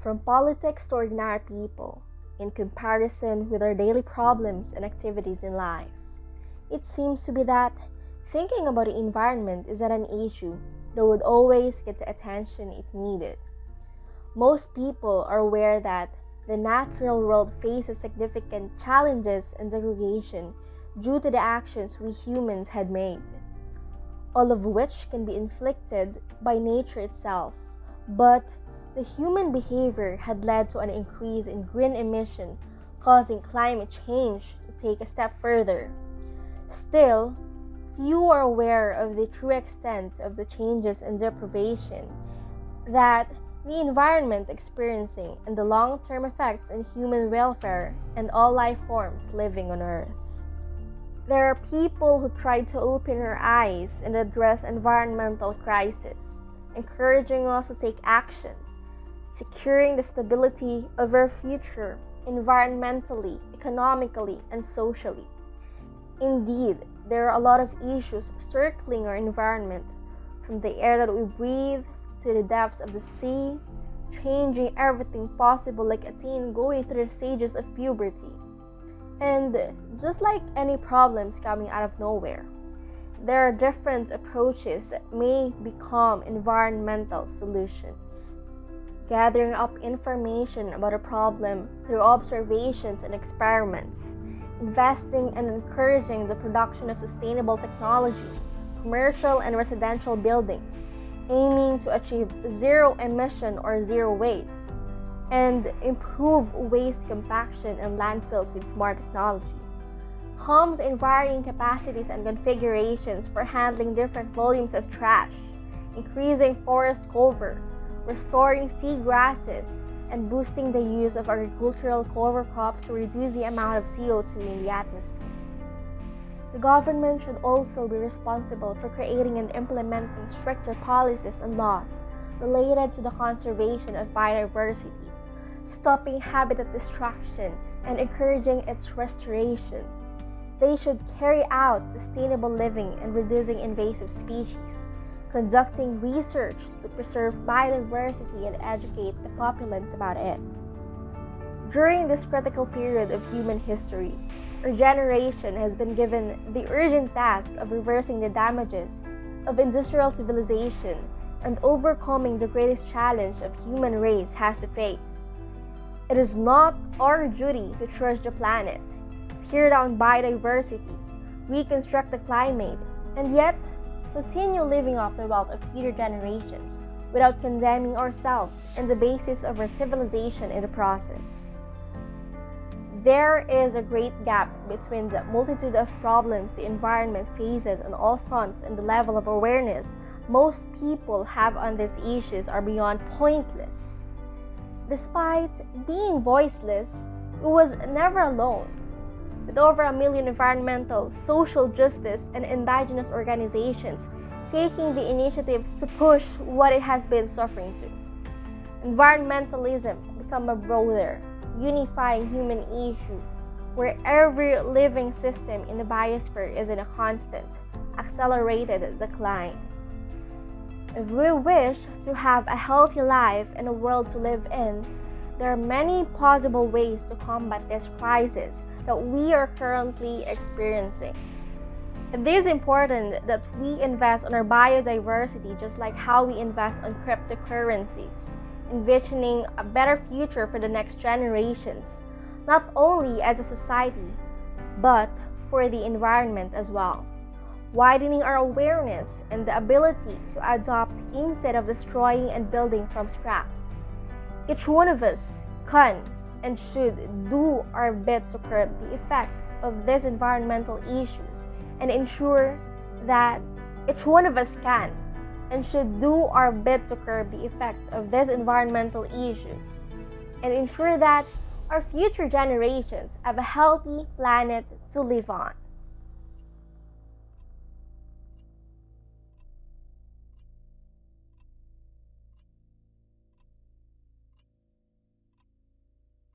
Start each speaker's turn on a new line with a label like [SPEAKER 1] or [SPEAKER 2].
[SPEAKER 1] from politics to ordinary people, in comparison with our daily problems and activities in life. It seems to be that thinking about the environment is not an issue that would always get the attention it needed. Most people are aware that the natural world faces significant challenges and degradation due to the actions we humans had made, all of which can be inflicted by nature itself. But the human behavior had led to an increase in green emission, causing climate change to take a step further. Still, few are aware of the true extent of the changes and deprivation that the environment experiencing and the long-term effects on human welfare and all life forms living on Earth. There are people who try to open our eyes and address environmental crises, encouraging us to take action, securing the stability of our future environmentally, economically, and socially. Indeed, there are a lot of issues circling our environment, from the air that we breathe to the depths of the sea, changing everything possible like a teen going through the stages of puberty. And just like any problems coming out of nowhere, there are different approaches that may become environmental solutions. Gathering up information about a problem through observations and experiments, investing and encouraging the production of sustainable technology, commercial and residential buildings, aiming to achieve zero emission or zero waste, and improve waste compaction in landfills with smart technology, comes in varying capacities and configurations for handling different volumes of trash, increasing forest cover, restoring sea grasses, and boosting the use of agricultural cover crops to reduce the amount of CO2 in the atmosphere. The government should also be responsible for creating and implementing stricter policies and laws related to the conservation of biodiversity, stopping habitat destruction and encouraging its restoration. They should carry out sustainable living and reducing invasive species, conducting research to preserve biodiversity and educate the populace about it. During this critical period of human history, our generation has been given the urgent task of reversing the damages of industrial civilization and overcoming the greatest challenge of human race has to face. It is not our duty to trash the planet, tear down biodiversity, reconstruct the climate, and yet continue living off the wealth of future generations without condemning ourselves and the basis of our civilization in the process. There is a great gap between the multitude of problems the environment faces on all fronts and the level of awareness most people have on these issues are beyond pointless. Despite being voiceless, it was never alone. With over 1 million environmental, social justice, and indigenous organizations taking the initiatives to push what it has been suffering to, environmentalism became a broader, unifying human issue where every living system in the biosphere is in a constant, accelerated decline. If we wish to have a healthy life and a world to live in, there are many possible ways to combat this crisis that we are currently experiencing. It is important that we invest on our biodiversity just like how we invest on cryptocurrencies, envisioning a better future for the next generations, not only as a society, but for the environment as well. Widening our awareness and the ability to adopt instead of destroying and building from scraps. Each one of us can and should do our bit to curb the effects of these environmental issues and ensure that each one of us can and should do our bit to curb the effects of these environmental issues and ensure that our future generations have a healthy planet to live on.